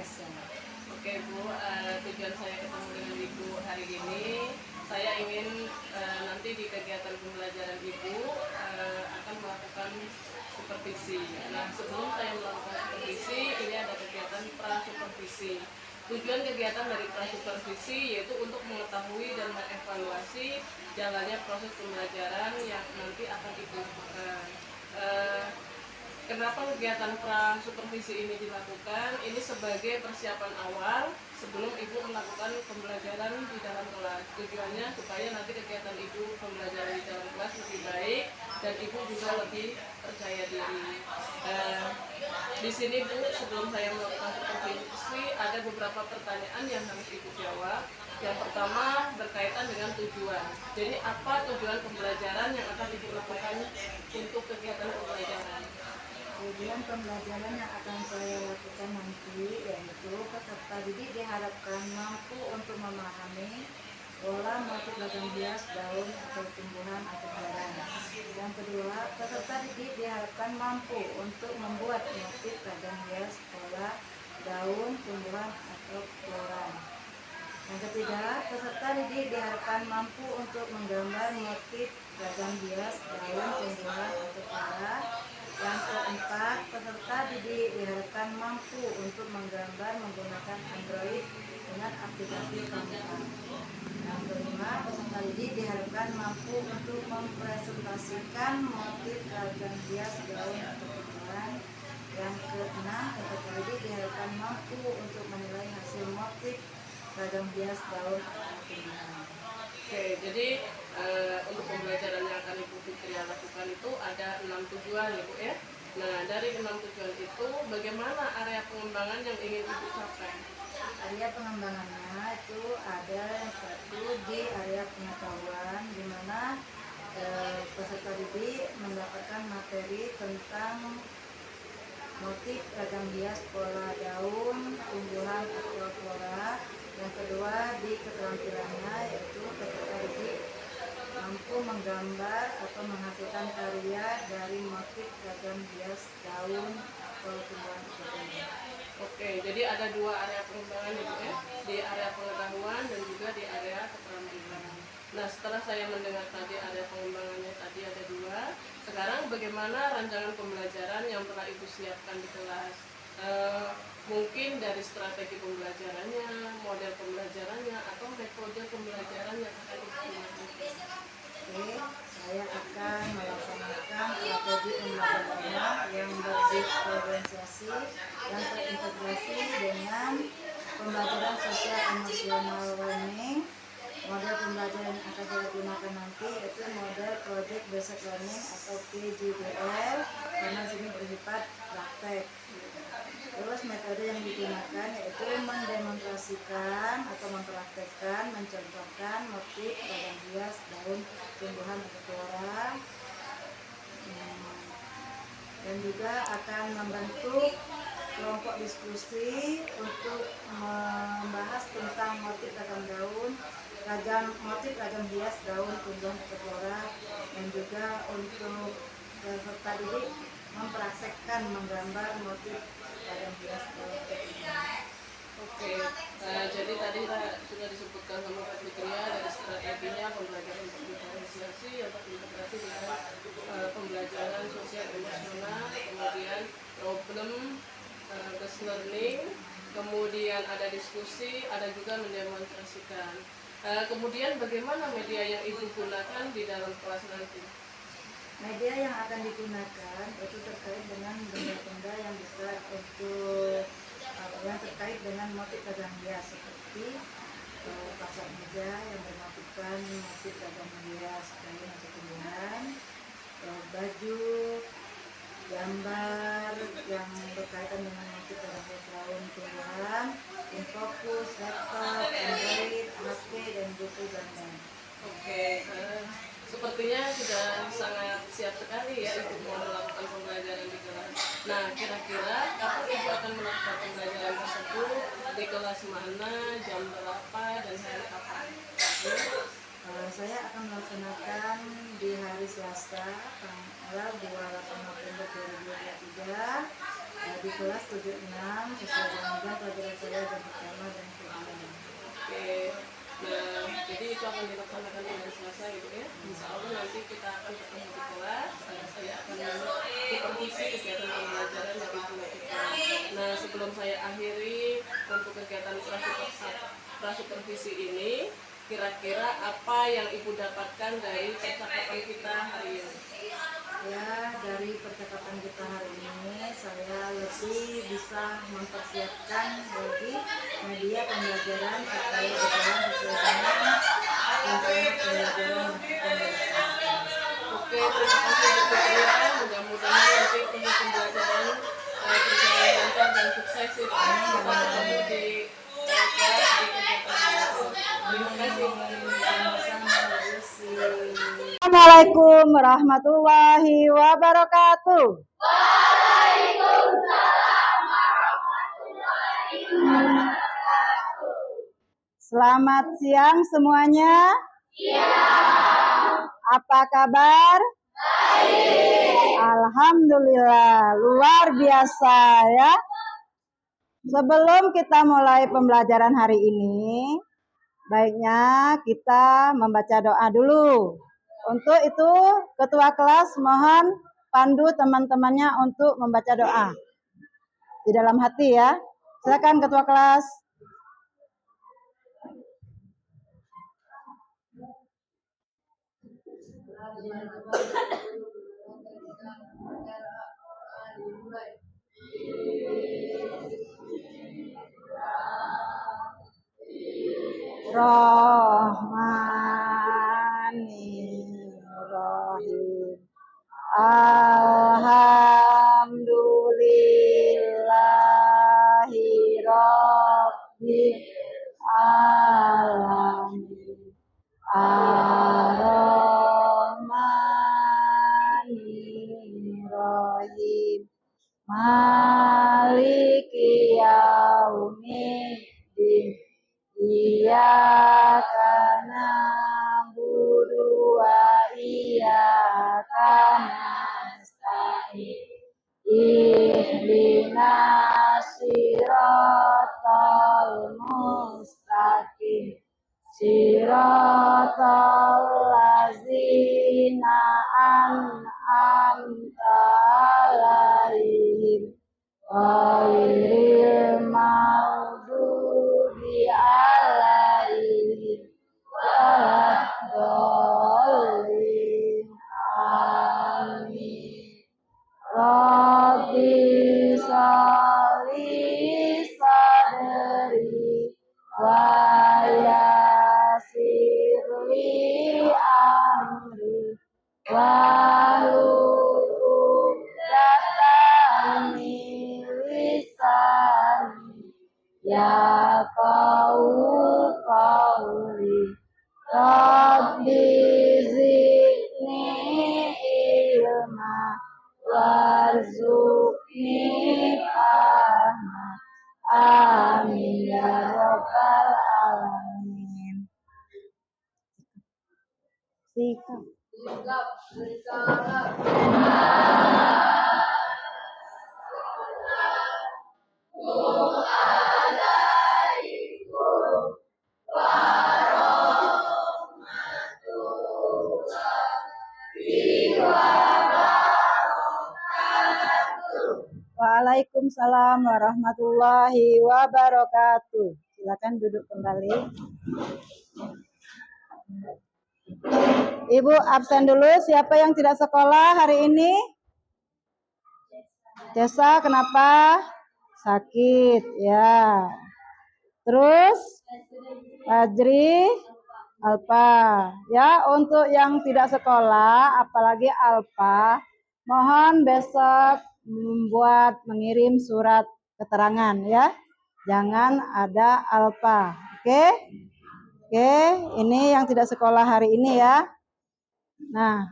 biasa. Oke Bu, tujuan saya ketemu dengan Ibu hari ini, saya ingin nanti di kegiatan pembelajaran Ibu akan melakukan supervisi. Nah, sebelum saya melakukan supervisi, ini ada kegiatan pra-supervisi. Tujuan kegiatan dari pra-supervisi yaitu untuk mengetahui dan mengevaluasi jalannya proses pembelajaran yang nanti akan Ibu lakukan. Kenapa kegiatan pra-supervisi ini dilakukan? Ini sebagai persiapan awal sebelum Ibu melakukan pembelajaran di dalam kelas. Tujuannya supaya nanti kegiatan Ibu pembelajaran di dalam kelas lebih baik dan Ibu juga lebih percaya diri. Di sini Bu, sebelum saya melakukan supervisi, ada beberapa pertanyaan yang harus Ibu jawab. Yang pertama berkaitan dengan tujuan. Jadi apa tujuan pembelajaran yang akan Ibu lakukan untuk kegiatan pembelajaran? Tujuan pembelajaran yang akan saya lakukan nanti yaitu peserta didik diharapkan mampu untuk memahami pola motif logam hias daun atau tumbuhan atau barang. Yang kedua, peserta didik diharapkan mampu untuk membuat motif logam hias pola daun, tumbuhan atau koran. Yang ketiga, peserta didik diharapkan mampu untuk menggambar motif logam hias daun, tumbuhan atau koran. Yang keempat, peserta didik diharapkan mampu untuk menggambar menggunakan Android dengan aplikasi Canva. Yang kelima, peserta didik diharapkan mampu untuk mempresentasikan motif ragam hias daun atau tumbuhan. Yang keenam, peserta didik diharapkan mampu untuk menilai hasil motif ragam hias daun atau tumbuhan. Oke, jadi untuk pembelajaran yang akan Ibu Fitria lakukan itu ada 6 tujuan Ibu ya. Nah, dari 6 tujuan itu bagaimana area pengembangan yang ingin Ibu capai? Area pengembangannya itu ada yang satu di area pengetahuan, di mana peserta didik mendapatkan materi tentang motif ragam hias pola daun, tumbuhan atau flora. Yang kedua di keterampilannya yaitu peserta didik mampu menggambar atau menghasilkan karya dari motif ragam hias daun atau tumbuhan atau tumbuhan. Oke, jadi ada 2 area pengembangan Ibu ya, di area pengetahuan dan juga di area keterampilan. Nah, setelah saya mendengar tadi area pengembangannya tadi ada 2, sekarang bagaimana rancangan pembelajaran yang telah Ibu siapkan di kelas? Mungkin dari strategi pembelajarannya, model pembelajarannya, atau metode pembelajaran yang akan Ibu gunakan. Oke, saya akan melaksanakan strategi pembelajaran yang berdiferensiasi dan terintegrasi dengan pembelajaran sosial emosional learning. Model pembelajaran yang akan saya gunakan nanti yaitu model Project Based Learning atau PJBL karena sini bersifat praktek. Terus metode yang digunakan yaitu mendemonstrasikan atau mempraktekkan, mencontohkan motif ragam hias daun, tumbuhan atau flora, dan juga akan membentuk kelompok diskusi untuk membahas tentang motif ragam daun, motif ragam hias daun, tumbuhan atau flora, dan juga untuk peserta didik mempraktekkan menggambar motif ragam hias daun atau tumbuhan. Oke, jadi tadi sudah disebutkan sama Pak Fitria dari strateginya pembelajaran berdiferensiasi yang terintegrasi dengan pembelajaran sosial emosional, kemudian problem based learning, kemudian ada diskusi, ada juga mendemonstrasikan. Kemudian bagaimana media yang Ibu gunakan di dalam kelas nanti? Media yang akan digunakan itu terkait dengan benda-benda yang bisa untuk yang terkait dengan motif ragam hias seperti pasak meja yang bermotifkan motif ragam hias daun atau tumbuhan, baju, gambar yang berkaitan dengan motif ragam hias daun tumbuhan, infokus, laptop, Android, HP, dan buku gambar. Oke, sepertinya sudah sangat siap sekali ya Ibu mau melakukan pembelajaran di kelas. Nah, kira-kira kapan Ibu akan melakukan pembelajaran tersebut, di kelas mana, jam berapa, dan hari kapan? Saya akan melaksanakan di hari Selasa tanggal 28 November 2023 di kelas 76 sesuai dengan pelajaran saya jam pertama dan kedua. Oke. Nah, jadi itu akan dilaksanakan pada Selasa Ibu ya. Insya Allah nanti kita akan ketemu di kelas. Saya akan supervisi kegiatan pembelajaran yang Ibu lakukan. Nah, sebelum saya akhiri untuk kegiatan prasupervisi ini, kira-kira apa yang Ibu dapatkan dari percakapan kita hari ini? Ya, dari percakapan kita hari ini saya lebih bisa mempersiapkan bagi media pembelajaran supaya berjalan sesuai dengan rencana pembelajaran yang akan dilaksanakan. Oke, terima kasih Bu Putria. Mudah-mudahan nanti pembelajaran berjalan lancar dan sukses ya. Sampai ketemu di kelas di kegiatan terima kasih. Sama-sama, Bu Yusi. Assalamualaikum warahmatullahi wabarakatuh. Selamat siang semuanya. Apa kabar? Alhamdulillah, luar biasa ya. Sebelum kita mulai pembelajaran hari ini, baiknya kita membaca doa dulu. Untuk itu, ketua kelas mohon pandu teman-temannya untuk membaca doa di dalam hati ya. Silakan ketua kelas. Rahmanirrahim. Alhamdulillahi Rabbil Alamin. Ar-Rahmanir-Rahim. Maliki yaumiddin. Iyyaka na'budu wa iyyaka nasta'in. Ihdinas siratal mustaqim. Siratal ladzina an'amta 'alaihim ghairil maghdubi 'alaihim waladdallin. Amin. Rabbi sholli sadri wa yassirli amri wahlul 'uqdatam min lisani yafqahu qawli. Rabbi zidni ilma warzuqni fahma. Amin ya rabbal alamin. Sikap. Waalaikumsalam warahmatullahi wabarakatuh. Silakan duduk kembali. Ibu absen dulu. Siapa yang tidak sekolah hari ini? Desa, kenapa? Sakit, ya. Terus Fajri, Alpa. Ya, untuk yang tidak sekolah, apalagi Alpa, mohon besok mengirim surat keterangan ya. Jangan ada Alpa. Oke? Oke, ini yang tidak sekolah hari ini ya. Nah,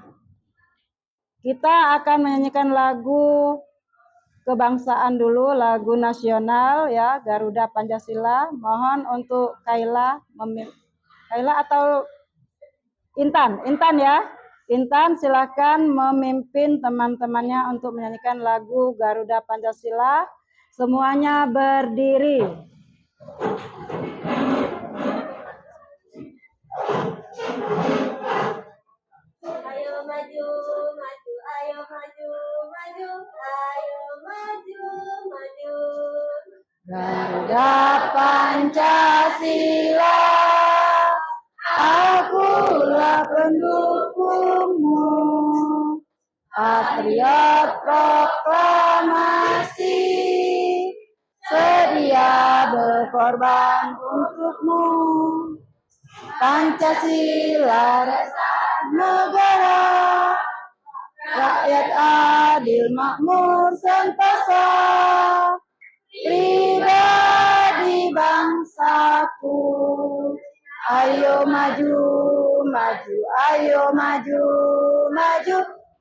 kita akan menyanyikan lagu kebangsaan dulu, lagu nasional ya, Garuda Pancasila. Mohon untuk Kaila atau Intan ya. Intan silakan memimpin teman-temannya untuk menyanyikan lagu Garuda Pancasila. Semuanya berdiri. Ayo maju, maju, ayo maju, maju, ayo maju, maju. Garuda Pancasila, akulah pendukungmu. Patriot proklamasi, sedia berkorban untukmu. Pancasila negara, rakyat adil makmur sentosa, pribadi bangsaku. Ayo maju, maju, ayo maju, maju,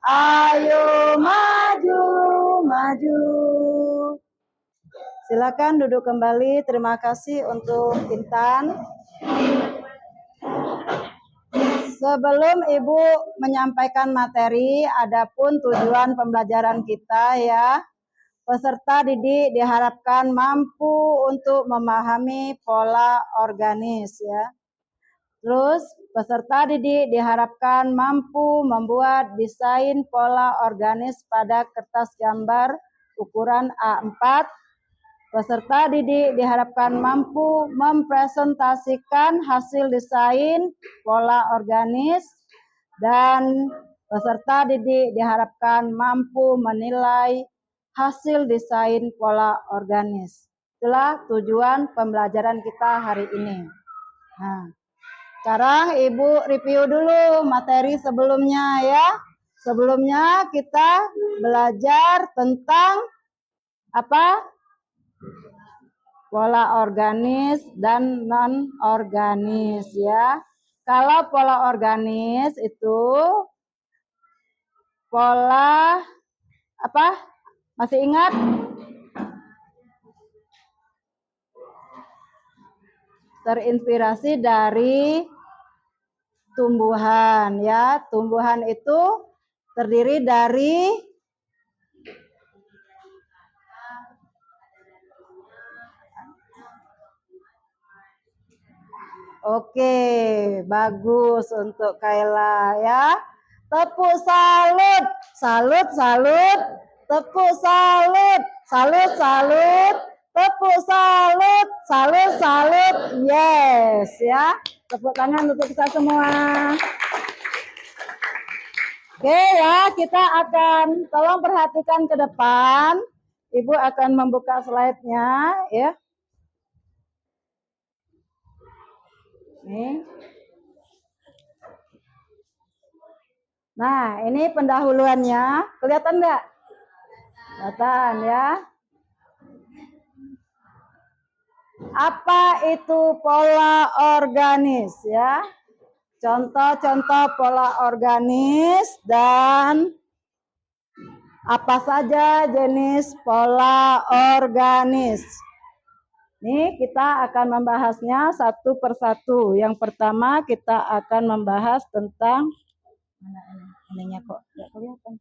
ayo maju, maju. Silakan duduk kembali. Terima kasih untuk Intan. Sebelum Ibu menyampaikan materi, adapun tujuan pembelajaran kita ya, peserta didik diharapkan mampu untuk memahami pola organis ya. Terus peserta didik diharapkan mampu membuat desain pola organis pada kertas gambar ukuran A4. Peserta didik diharapkan mampu mempresentasikan hasil desain pola organis, dan peserta didik diharapkan mampu menilai hasil desain pola organis. Itulah tujuan pembelajaran kita hari ini. Nah, sekarang Ibu review dulu materi sebelumnya ya. Sebelumnya kita belajar tentang apa? Pola organis dan non-organis ya. Kalau pola organis itu pola apa? Masih ingat? Terinspirasi dari tumbuhan ya. Tumbuhan itu terdiri dari Oke, bagus untuk Kaila ya. Tepuk salut, salut, salut. Tepuk salut, salut, salut. Tepuk salut, salut, salut. Yes ya. Tepuk tangan untuk kita semua. Oke ya, kita akan tolong perhatikan ke depan. Ibu akan membuka slide-nya ya. Nih. Nah, ini pendahuluannya. Kelihatan nggak? Kelihatan ya. Apa itu pola organis ya? Contoh-contoh pola organis dan apa saja jenis pola organis. Ini kita akan membahasnya satu persatu. Yang pertama kita akan membahas tentang mana ininya kok nggak kelihatan.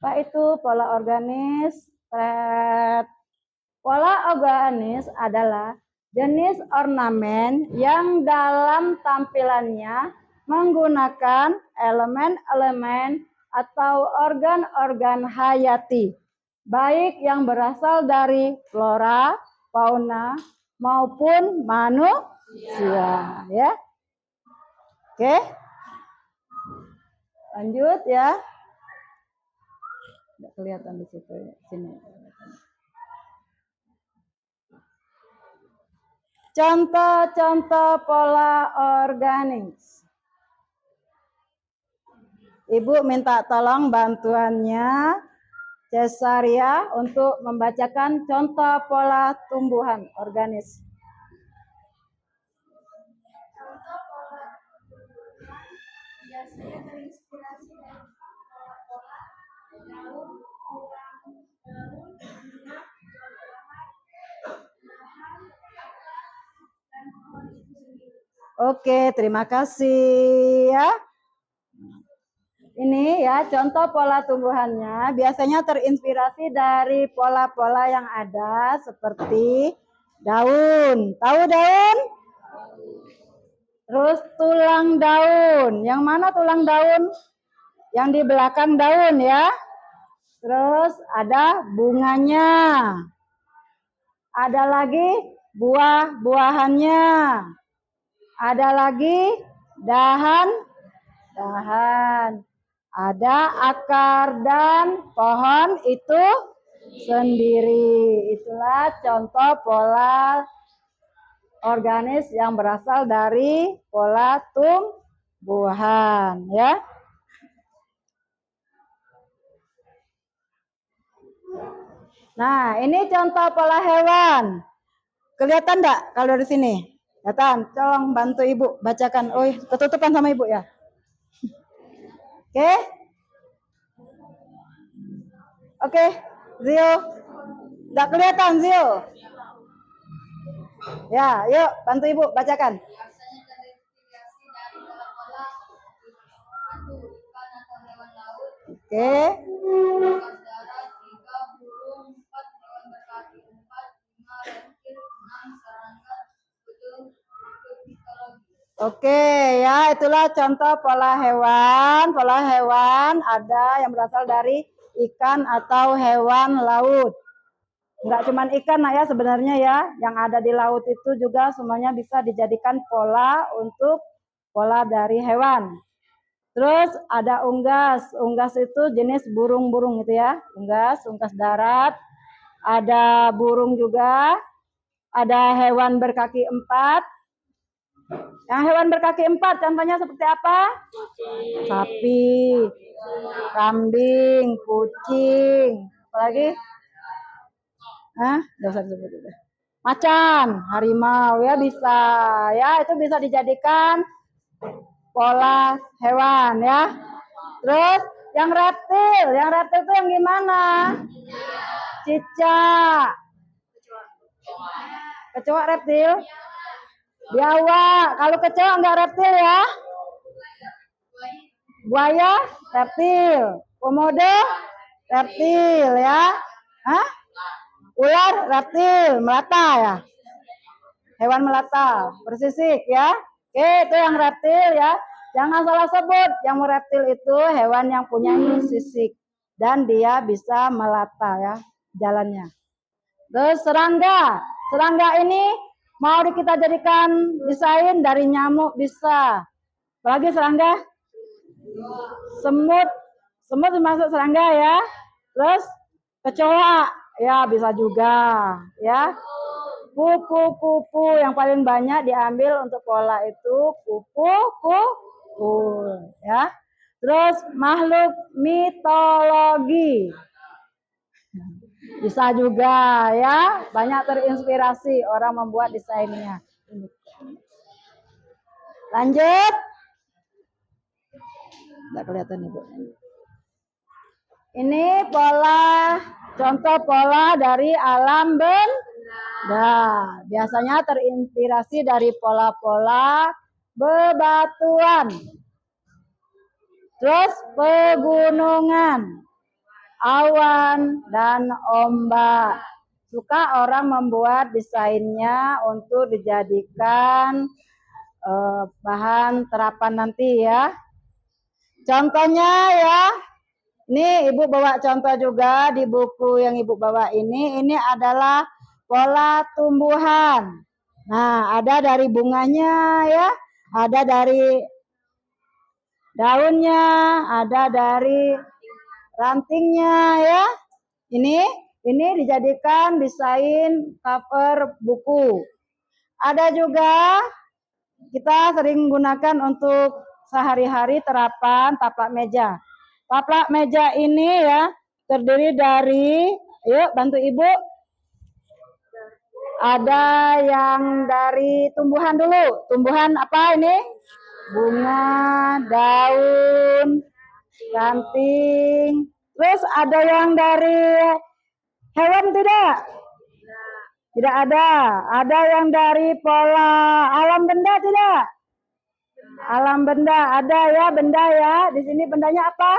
Apa itu pola organis? Pola organis adalah jenis ornamen yang dalam tampilannya menggunakan elemen-elemen atau organ-organ hayati, baik yang berasal dari flora, fauna, maupun manusia. Ya. Oke. Lanjut ya. Tidak kelihatan di situ ya. Sini. Contoh-contoh pola organis. Ibu minta tolong bantuannya Cesaria untuk membacakan contoh pola tumbuhan organis. Contoh pola tumbuhan biasanya terinspirasi dari pola-pola daun, ulang daun, minyak, buah-buahan, bahan, dan pohon itu sendiri. Oke, terima kasih ya. Ini ya contoh pola tumbuhannya biasanya terinspirasi dari pola-pola yang ada seperti daun. Tahu daun? Terus tulang daun. Yang mana tulang daun? Yang di belakang daun ya. Terus ada bunganya. Ada lagi buah-buahannya. Ada lagi dahan. Ada akar dan pohon itu sendiri. Itulah contoh pola organis yang berasal dari pola tumbuhan ya. Nah, ini contoh pola hewan. Kelihatan enggak kalau dari sini? Kelihatan. Tolong bantu Ibu bacakan. Oh, ketutupan sama Ibu ya. Oke? Oke, Zio. Enggak kelihatan, Zio. Ya, yuk bantu Ibu bacakan. Biasanya terinspirasi dari pola-pola batu, ikan atau hewan laut, Oke. bekas darat, 3 burung, 4 hewan berkaki 4, 5 reptil, 6 serangga, 7 makhluk mitologi. Oke, ya itulah contoh pola hewan. Pola hewan ada yang berasal dari ikan atau hewan laut. Enggak cuma ikan ya sebenarnya ya, yang ada di laut itu juga semuanya bisa dijadikan pola untuk pola dari hewan. Terus ada unggas. Unggas itu jenis burung-burung itu ya. Unggas darat. Ada burung juga. Ada hewan berkaki 4. Yang hewan berkaki 4 contohnya seperti apa? Sapi, kambing, kucing. Apalagi? Nggak usah disebut itu. Macan, harimau ya bisa. Ya itu bisa dijadikan pola hewan ya. Terus yang reptil itu yang gimana? Cicak. Kecoa reptil. Biawak. Kalau kecoa enggak reptil ya. Buaya reptil. Komodo reptil ya. Ular reptil, melata ya. Hewan melata, bersisik ya. Oke, itu yang reptil ya. Jangan salah sebut, yang reptil itu hewan yang punya sisik dan dia bisa melata ya jalannya. Terus serangga. Serangga ini mau kita jadikan desain dari nyamuk bisa. Apalagi serangga? Semut. Semut termasuk serangga ya. Terus kecoa ya bisa juga ya. Kupu-kupu yang paling banyak diambil untuk pola itu kupu-kupu ya. Terus makhluk mitologi bisa juga ya, banyak terinspirasi orang membuat desainnya. Lanjut. Enggak kelihatan Ibu. Ini contoh pola dari alam benda. Biasanya terinspirasi dari pola-pola bebatuan. Terus pegunungan, awan, dan ombak. Suka orang membuat desainnya untuk dijadikan bahan terapan nanti ya. Contohnya ya. Ini Ibu bawa contoh juga di buku yang Ibu bawa ini. Ini adalah pola tumbuhan. Nah, ada dari bunganya ya, ada dari daunnya, ada dari rantingnya ya. Ini dijadikan desain cover buku. Ada juga kita sering gunakan untuk sehari-hari terapan taplak meja. Taplak meja ini ya terdiri dari, yuk bantu Ibu. Ada yang dari tumbuhan dulu. Tumbuhan apa ini? Bunga, daun, ranting. Terus ada yang dari hewan tidak? Tidak ada. Ada yang dari pola alam benda tidak? Alam benda ada ya, benda ya. Di sini bendanya apa?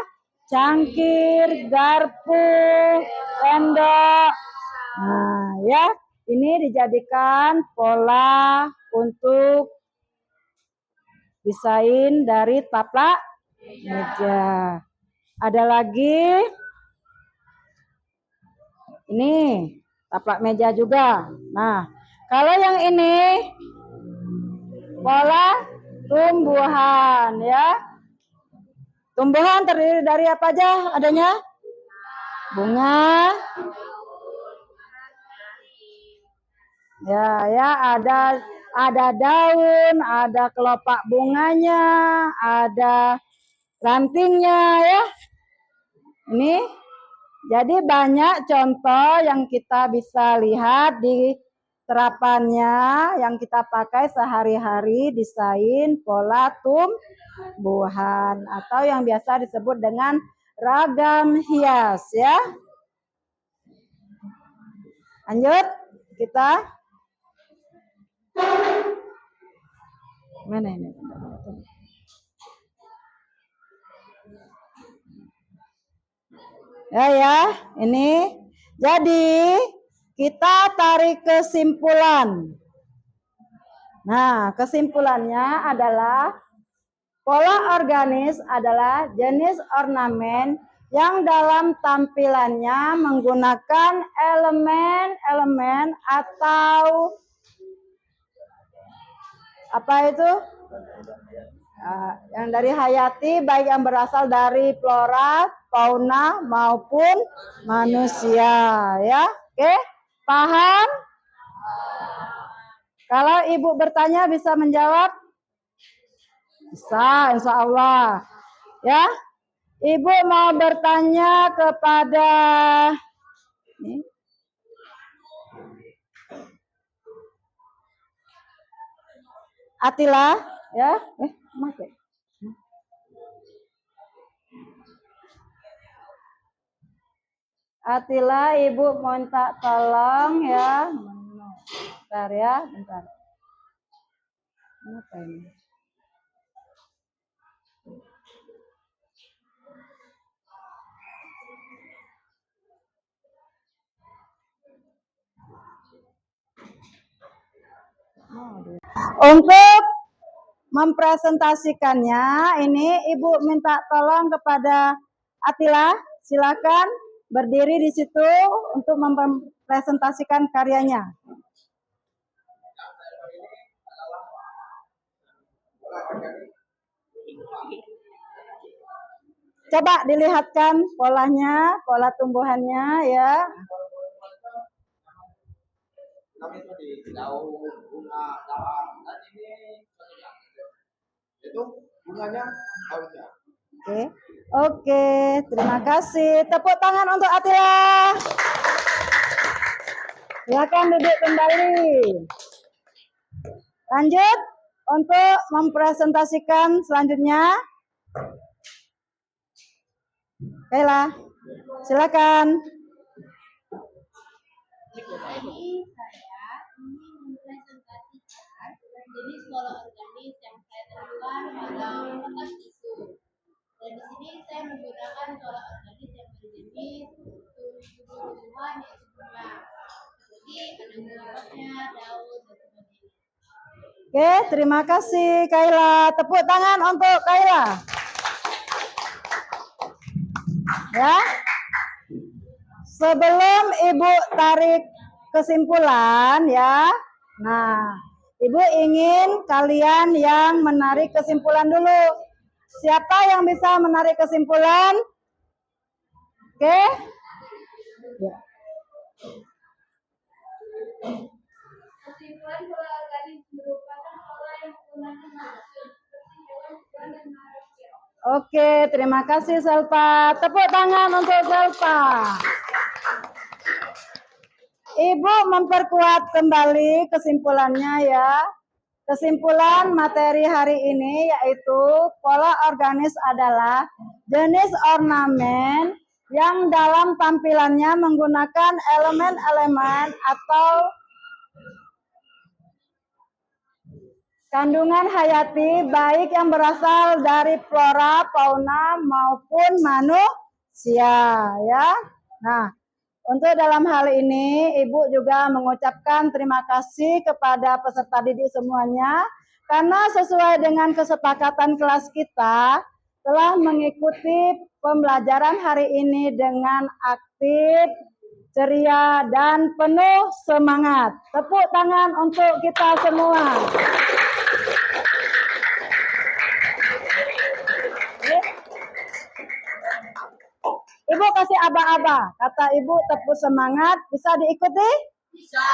Cangkir, garpu, sendok. Nah, ya. Ini dijadikan pola untuk desain dari taplak meja. Ada lagi ini taplak meja juga. Nah, kalau yang ini pola tumbuhan ya. Tumbuhan terdiri dari apa aja adanya? Bunga. Ya, ada daun, ada kelopak bunganya, ada rantingnya ya. Ini jadi banyak contoh yang kita bisa lihat di terapannya yang kita pakai sehari-hari desain pola tumbuhan atau yang biasa disebut dengan ragam hias ya. Lanjut kita. Mana ini? Ya, ini. Jadi kita tarik kesimpulan. Nah, kesimpulannya adalah pola organis adalah jenis ornamen yang dalam tampilannya menggunakan elemen-elemen atau apa itu? Yang dari hayati, baik yang berasal dari flora, fauna maupun manusia ya. Oke, paham? Kalau ibu bertanya bisa menjawab? Bisa, insya Allah ya. Ibu mau bertanya kepada Atila ya. Atila, ibu minta tolong ya. Bentar ya, bentar. Apa ini? Untuk mempresentasikannya, ini ibu minta tolong kepada Atila. Silakan berdiri di situ untuk mempresentasikan karyanya. Coba dilihatkan polanya, pola tumbuhannya ya. Kami seperti daun, bunga, daun, dan ini itu bunganya, daunnya. Oke, terima kasih. Tepuk tangan untuk Atila. Silakan duduk kembali. Lanjut untuk mempresentasikan selanjutnya. Kaila, silakan. Jadi saya ingin mempresentasikan jenis pola organis yang saya temukan pada kertas tisu. Dan di sini saya menggunakan pola organis yang berjenis tumbuh-tumbuhan yaitu bunga. Seperti ada bunga, daun, dan sebagainya. Oke, terima kasih Kaila. Tepuk tangan untuk Kaila. Ya. Sebelum Ibu tarik kesimpulan ya. Nah, Ibu ingin kalian yang menarik kesimpulan dulu. Siapa yang bisa menarik kesimpulan? Oke? Ya. Kesimpulan pola organis merupakan pola yang menggunakan makhluk seperti hewan, buah, dan manusia. Oke, terima kasih Selva. Tepuk tangan untuk Selva. Ibu memperkuat kembali kesimpulannya ya. Kesimpulan materi hari ini yaitu pola organis adalah jenis ornamen yang dalam tampilannya menggunakan elemen-elemen atau kandungan hayati baik yang berasal dari flora, fauna maupun manusia ya. Nah, untuk dalam hal ini Ibu juga mengucapkan terima kasih kepada peserta didik semuanya karena sesuai dengan kesepakatan kelas kita telah mengikuti pembelajaran hari ini dengan aktif, ceria, dan penuh semangat. Tepuk tangan untuk kita semua. Ibu kasih aba-aba. Kata Ibu tepuk semangat. Bisa diikuti? Bisa.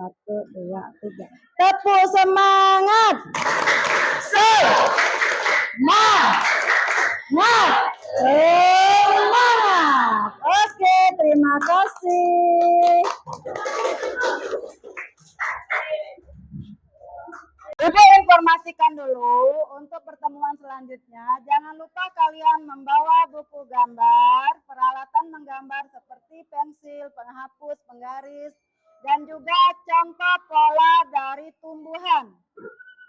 1, 2, 3. Tepuk semangat. Semangat. Oke, terima kasih. Ibu informasikan dulu untuk pertemuan selanjutnya. Jangan lupa kalian membawa buku gambar, peralatan menggambar seperti pensil, penghapus, penggaris, dan juga contoh pola dari tumbuhan.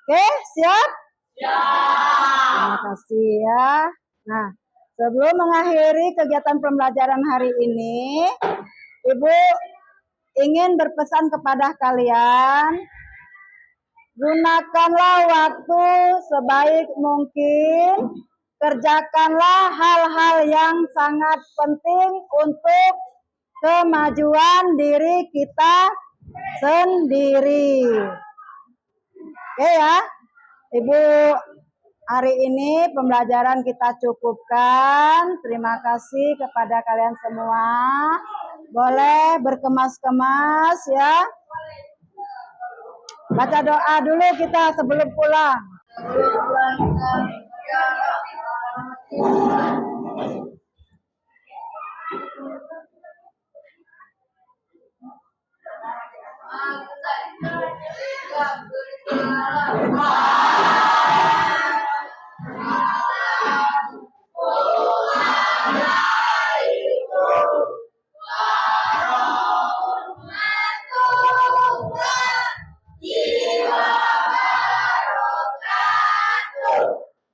Oke, siap? Terima kasih ya. Nah, sebelum mengakhiri kegiatan pembelajaran hari ini, Ibu ingin berpesan kepada kalian, gunakanlah waktu sebaik mungkin, kerjakanlah hal-hal yang sangat penting untuk kemajuan diri kita sendiri. Oke ya, Ibu, hari ini pembelajaran kita cukupkan. Terima kasih kepada kalian semua. Boleh berkemas-kemas ya. Baca doa dulu kita sebelum pulang.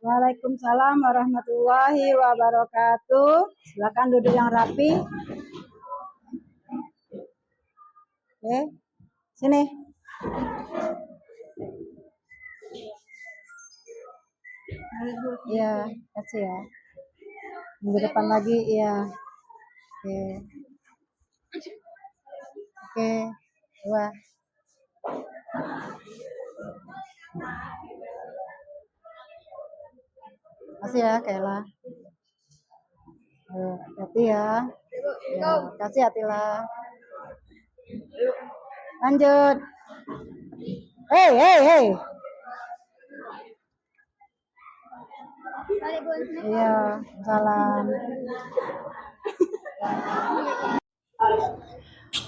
Waalaikumsalam warahmatullahi wabarakatuh. Silakan duduk yang rapi. Oke, sini. Iya, kasih ya. Minggu depan lagi, iya. Oke. Oke, 2. Kasih ya, Kayla. Hati ya. Ya, kasih Atila. Lanjut. Hei. Iya, salam.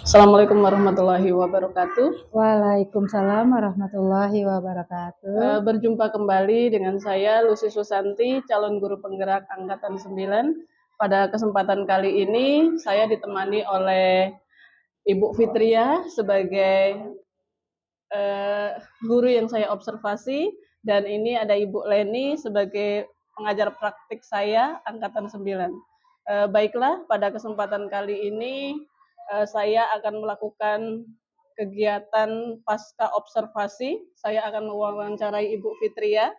Assalamualaikum warahmatullahi wabarakatuh. Waalaikumsalam warahmatullahi wabarakatuh. Berjumpa kembali dengan saya Lucy Susanti, calon guru penggerak angkatan 9. Pada kesempatan kali ini saya ditemani oleh Ibu Fitria sebagai guru yang saya observasi, dan ini ada Ibu Leni sebagai pengajar praktik saya angkatan 9. Baiklah, pada kesempatan kali ini saya akan melakukan kegiatan pasca observasi. Saya akan mewawancarai Ibu Fitria.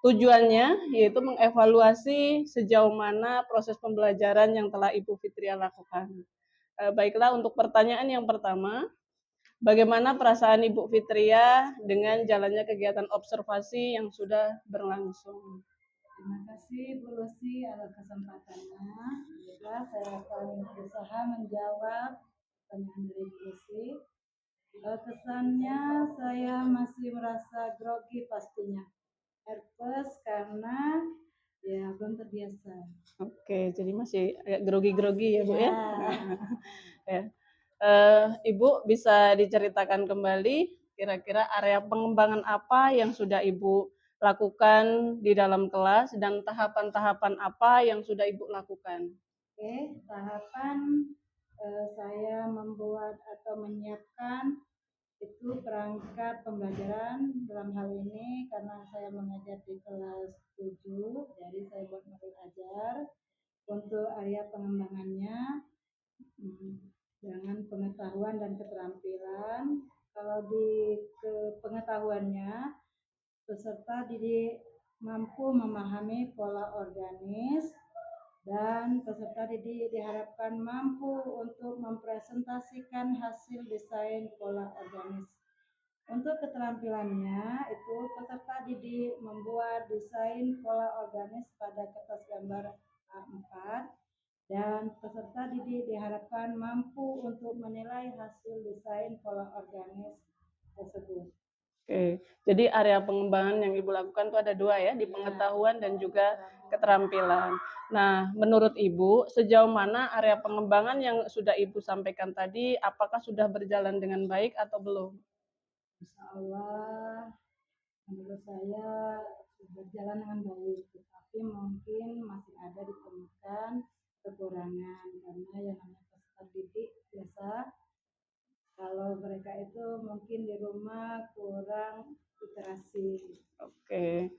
Tujuannya yaitu mengevaluasi sejauh mana proses pembelajaran yang telah Ibu Fitria lakukan. Baiklah, untuk pertanyaan yang pertama, bagaimana perasaan Ibu Fitria dengan jalannya kegiatan observasi yang sudah berlangsung? Terima kasih Bu Lucy atas kesempatannya. Juga saya akan berusaha menjawab pertanyaan dari Bu Lucy. Kesannya saya masih merasa grogi pastinya. Nervous karena ya belum terbiasa. Oke, jadi masih agak grogi-grogi ya Bu ya. Ya. Ibu bisa diceritakan kembali kira-kira area pengembangan apa yang sudah Ibu lakukan di dalam kelas dan tahapan-tahapan apa yang sudah Ibu lakukan? Oke, tahapan saya membuat atau menyiapkan itu perangkat pembelajaran dalam hal ini karena saya mengajar di kelas 7, jadi saya buat modul ajar. Untuk area pengembangannya dengan pengetahuan dan keterampilan. Kalau di pengetahuannya, peserta didik mampu memahami pola organis dan peserta didik diharapkan mampu untuk mempresentasikan hasil desain pola organis. Untuk keterampilannya itu peserta didik membuat desain pola organis pada kertas gambar A4 dan peserta didik diharapkan mampu untuk menilai hasil desain pola organis tersebut. Oke, jadi area pengembangan yang Ibu lakukan itu ada 2 ya, di pengetahuan dan juga keterampilan. Nah, menurut Ibu, sejauh mana area pengembangan yang sudah Ibu sampaikan tadi, apakah sudah berjalan dengan baik atau belum? Insya Allah, menurut saya berjalan dengan baik, tetapi mungkin masih ada ditemukan kekurangan karena yang namanya peserta didik biasa kalau mereka itu mungkin di rumah kurang literasi. Oke,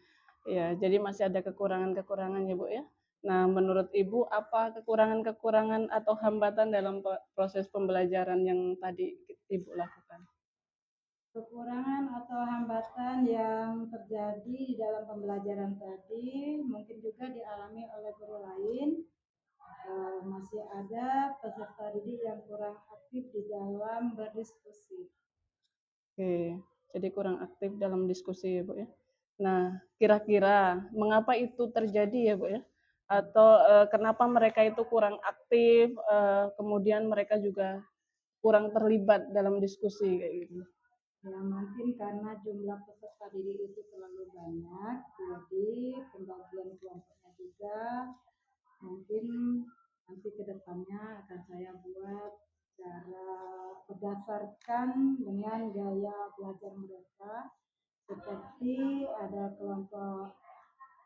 ya, jadi masih ada kekurangan-kekurangan ya Bu ya. Nah, menurut Ibu apa kekurangan-kekurangan atau hambatan dalam proses pembelajaran yang tadi Ibu lakukan? Kekurangan atau hambatan yang terjadi di dalam pembelajaran tadi mungkin juga dialami oleh guru lain. Masih ada peserta didik yang kurang aktif di dalam berdiskusi. Oke, jadi kurang aktif dalam diskusi ya Bu ya. Nah, kira-kira mengapa itu terjadi ya Bu ya? Atau kenapa mereka itu kurang aktif, kemudian mereka juga kurang terlibat dalam diskusi kayak gitu? Ya mungkin karena jumlah peserta didik itu terlalu banyak, jadi pembagian kelompoknya juga mungkin nanti kedepannya akan saya buat cara berdasarkan dengan gaya belajar mereka, seperti ada kelompok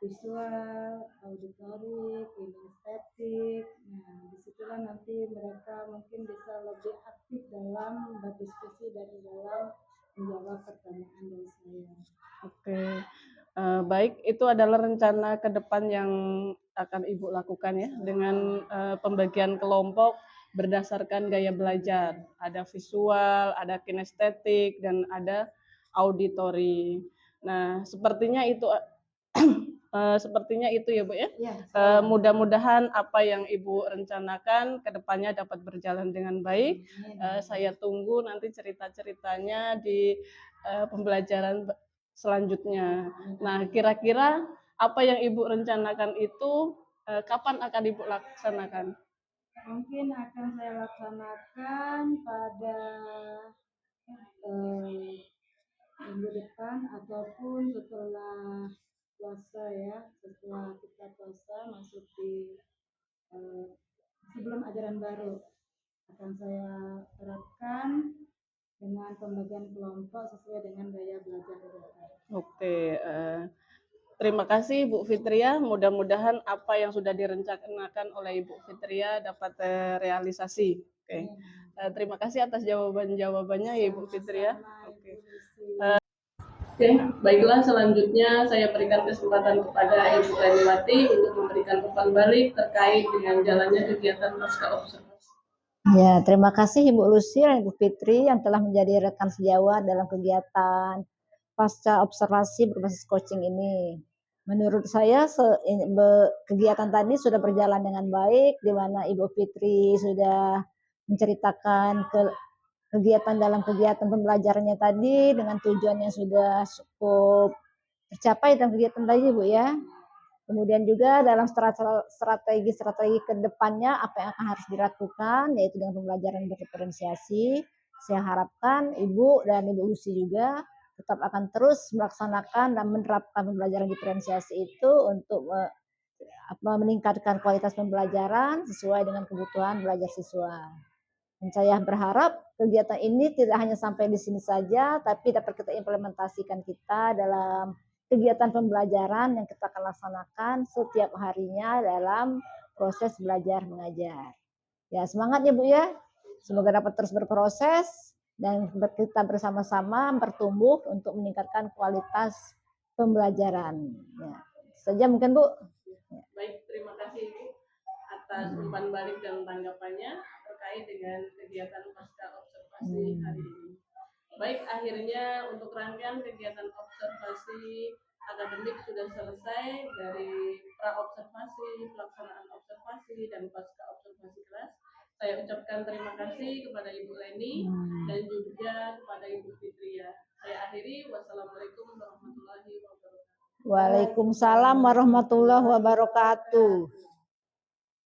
visual, auditorik, kinestetik. Nah, disitulah nanti mereka mungkin bisa lebih aktif dalam berdiskusi dan dalam menjawab pertanyaan dari saya. Oke, baik, itu adalah rencana ke depan yang akan Ibu lakukan ya, dengan pembagian kelompok berdasarkan gaya belajar. Ada visual, ada kinestetik, dan ada auditori. Nah, sepertinya itu sepertinya itu ya Bu ya. Ya, Mudah-mudahan apa yang Ibu rencanakan ke depannya dapat berjalan dengan baik. Saya tunggu nanti cerita-ceritanya di pembelajaran selanjutnya. Nah, kira-kira apa yang Ibu rencanakan itu kapan akan Ibu laksanakan? mungkin akan saya laksanakan pada minggu depan ataupun setelah puasa ya, setelah kita puasa masuk di sebelum ajaran baru akan saya terapkan dengan pembagian kelompok sesuai dengan gaya belajar mereka. Oke, terima kasih Bu Fitria. Mudah-mudahan apa yang sudah direncanakan oleh Ibu Fitria dapat realisasi. Oke. Terima kasih atas jawaban-jawabannya ya Ibu Fitria. Oke. Oke, baiklah selanjutnya saya berikan kesempatan kepada Ibu Reniwati untuk memberikan umpan balik terkait dengan jalannya kegiatan pasca observasi. Ya, terima kasih Ibu Lucy dan Ibu Fitri yang telah menjadi rekan sejawat dalam kegiatan pasca observasi berbasis coaching ini. Menurut saya kegiatan tadi sudah berjalan dengan baik, di mana Ibu Fitri sudah menceritakan kegiatan dalam kegiatan pembelajarannya tadi dengan tujuan yang sudah cukup tercapai dalam kegiatan tadi Bu ya. Kemudian juga dalam strategi ke depannya apa yang akan harus dilakukan yaitu dengan pembelajaran berdiferensiasi. Saya harapkan Ibu dan Ibu Lucy juga tetap akan terus melaksanakan dan menerapkan pembelajaran diferensiasi itu untuk meningkatkan kualitas pembelajaran sesuai dengan kebutuhan belajar siswa. Dan saya berharap kegiatan ini tidak hanya sampai di sini saja, tapi dapat kita implementasikan kita dalam kegiatan pembelajaran yang kita akan laksanakan setiap harinya dalam proses belajar mengajar. Ya, semangat ya Bu ya. Semoga dapat terus berproses dan kita bersama-sama bertumbuh untuk meningkatkan kualitas pembelajaran. Ya. Saja mungkin Bu. Baik, terima kasih Ibu atas umpan balik dan tanggapannya terkait dengan kegiatan pasca observasi hari ini. Baik, akhirnya untuk rangkaian kegiatan observasi akademik sudah selesai dari pra-observasi, pelaksanaan observasi, dan pasca observasi kelas. Saya ucapkan terima kasih kepada Ibu Leni dan juga kepada Ibu Fitria. Saya akhiri, wassalamualaikum warahmatullahi wabarakatuh. Waalaikumsalam warahmatullahi wabarakatuh.